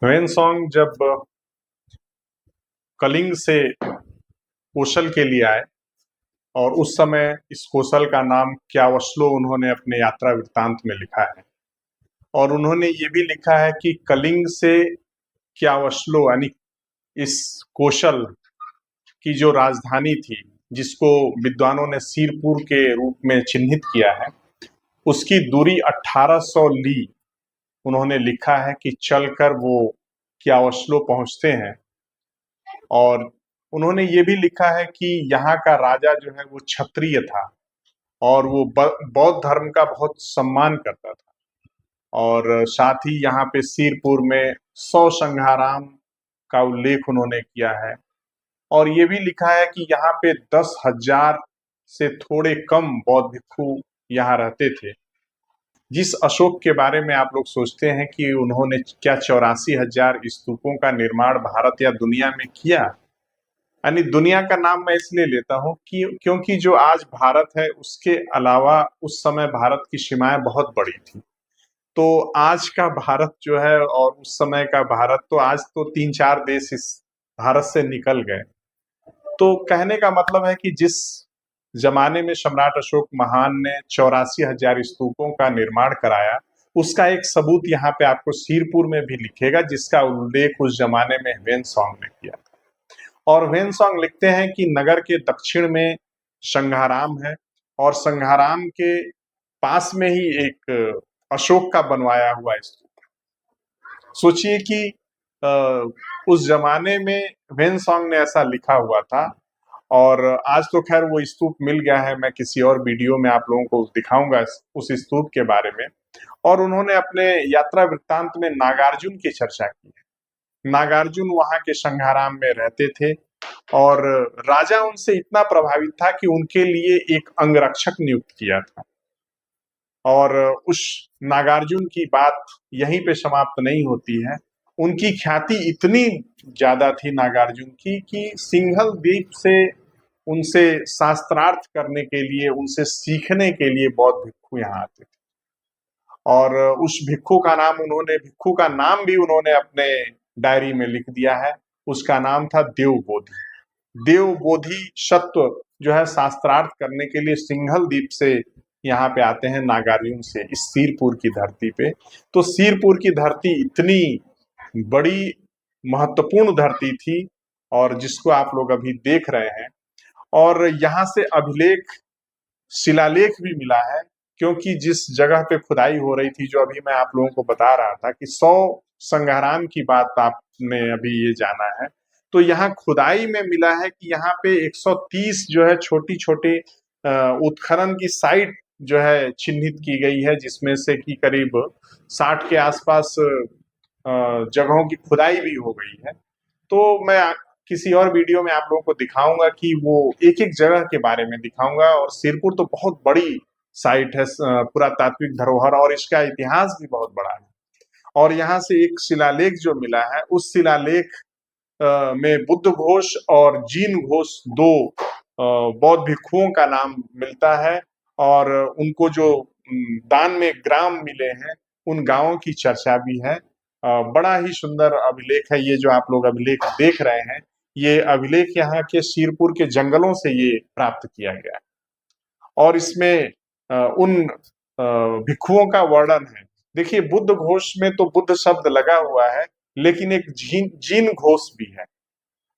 ह्वेनसांग जब कलिंग से कौशल के लिए आए और उस समय इस कौशल का नाम क्यावस्लो उन्होंने अपने यात्रा वृत्तांत में लिखा है। और उन्होंने ये भी लिखा है कि कलिंग से क्यावस्लो यानी इस कौशल की जो राजधानी थी, जिसको विद्वानों ने सिरपुर के रूप में चिन्हित किया है, उसकी दूरी 1800 ली उन्होंने लिखा है कि चलकर वो क्यावस्लो पहुंचते हैं। और उन्होंने ये भी लिखा है कि यहाँ का राजा जो है वो क्षत्रिय था और वो बौद्ध धर्म का बहुत सम्मान करता था। और साथ ही यहाँ पे सिरपुर में 100 संघाराम का उल्लेख उन्होंने किया है। और ये भी लिखा है कि यहाँ पे 10,000 से थोड़े कम बौद्ध भिक्षु यहाँ रहते थे। जिस अशोक के बारे में आप लोग सोचते हैं कि उन्होंने क्या 84,000 स्तूपों का निर्माण भारत या दुनिया में किया, यानी दुनिया का नाम मैं इसलिए लेता हूं कि क्योंकि जो आज भारत है उसके अलावा उस समय भारत की सीमाएं बहुत बड़ी थी। तो आज का भारत जो है और उस समय का भारत, तो आज तो 3-4 देश इस भारत से निकल गए। तो कहने का मतलब है कि जिस जमाने में सम्राट अशोक महान ने 84,000 स्तूपों का निर्माण कराया, उसका एक सबूत यहाँ पे आपको सिरपुर में भी लिखेगा, जिसका उल्लेख उस जमाने में ह्वेनसांग ने किया। और ह्वेनसांग लिखते हैं कि नगर के दक्षिण में संघाराम है और संघाराम के पास में ही एक अशोक का बनवाया हुआ स्तूप। सोचिए कि उस जमाने में ह्वेनसांग ने ऐसा लिखा हुआ था। और आज तो खैर वो स्तूप मिल गया है, मैं किसी और वीडियो में आप लोगों को दिखाऊंगा उस स्तूप के बारे में। और उन्होंने अपने यात्रा वृत्तांत में नागार्जुन की चर्चा की है। नागार्जुन वहां के संघाराम में रहते थे और राजा उनसे इतना प्रभावित था कि उनके लिए एक अंगरक्षक नियुक्त किया था। और उस नागार्जुन की बात यहीं पे समाप्त नहीं होती है। उनकी ख्याति इतनी ज्यादा थी नागार्जुन की कि सिंघल द्वीप से उनसे शास्त्रार्थ करने के लिए, उनसे सीखने के लिए बौद्ध भिक्षु यहाँ आते थे। और उस भिक्षु का नाम भी उन्होंने अपने डायरी में लिख दिया है। उसका नाम था देवबोधि। देवबोधि सत्व जो है शास्त्रार्थ करने के लिए सिंघल द्वीप से यहाँ पे आते हैं, नागार्जुन से, इस सिरपुर की धरती पे। तो सिरपुर की धरती इतनी बड़ी महत्वपूर्ण धरती थी और जिसको आप लोग अभी देख रहे हैं। और यहाँ से शिलालेख भी मिला है, क्योंकि जिस जगह पे खुदाई हो रही थी, जो अभी मैं आप लोगों को बता रहा था कि 100 संघाराम की बात आपने अभी ये जाना है, तो यहाँ खुदाई में मिला है कि यहाँ पे 130 जो है छोटी छोटी उत्खनन की साइट जो है चिन्हित की गई है, जिसमें से कि करीब 60 के आसपास जगहों की खुदाई भी हो गई है। तो मैं किसी और वीडियो में आप लोगों को दिखाऊंगा कि वो एक एक जगह के बारे में दिखाऊंगा। और सिरपुर तो बहुत बड़ी साइट है, पुरातात्विक धरोहर, और इसका इतिहास भी बहुत बड़ा है। और यहाँ से एक शिलालेख जो मिला है, उस शिलालेख में बुद्ध घोष और जीन घोष, दो बौद्ध भिक्षुओं का नाम मिलता है। और उनको जो दान में ग्राम मिले हैं, उन गांवों की चर्चा भी है। बड़ा ही सुंदर अभिलेख है ये जो आप लोग अभिलेख देख रहे हैं। ये अभिलेख यहाँ के सिरपुर के जंगलों से ये प्राप्त किया गया है। और इसमें उन भिक्षुओं का वर्णन है। देखिए, बुद्ध घोष में तो बुद्ध शब्द लगा हुआ है, लेकिन एक जीन घोष भी है।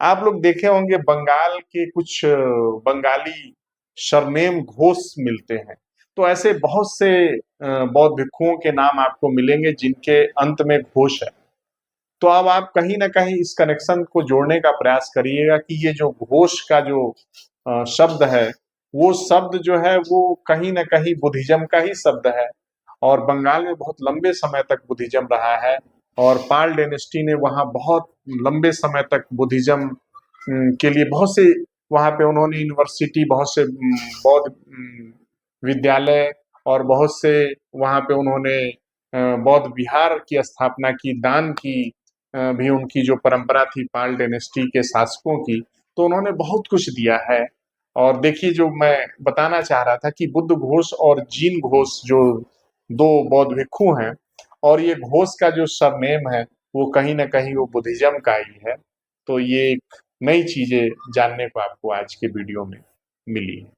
आप लोग देखे होंगे बंगाल के कुछ बंगाली सरनेम घोष मिलते हैं। तो ऐसे बहुत से बौद्ध भिक्षुओं के नाम आपको मिलेंगे जिनके अंत में घोष है। तो अब आप कहीं ना कहीं इस कनेक्शन को जोड़ने का प्रयास करिएगा कि ये जो घोष का जो शब्द है, वो शब्द जो है वो कहीं ना कहीं बुद्धिज्म का ही शब्द है। और बंगाल में बहुत लंबे समय तक बुद्धिज्म रहा है और पाल डायनेस्टी ने वहाँ बहुत लंबे समय तक बुद्धिज्म के लिए बहुत से, वहाँ पे उन्होंने यूनिवर्सिटी, बहुत से बौद्ध विद्यालय और बहुत से वहाँ पे उन्होंने बौद्ध विहार की स्थापना की, दान की भी उनकी जो परंपरा थी पाल डायनेस्टी के शासकों की। तो उन्होंने बहुत कुछ दिया है। और देखिए, जो मैं बताना चाह रहा था कि बुद्ध घोष और जीन घोष जो दो बौद्ध भिक्षु हैं, और ये घोष का जो सरनेम है वो कहीं न कहीं वो बुद्धिज़्म का ही है। तो ये एक नई चीज़ें जानने को आपको आज के वीडियो में मिली हैं।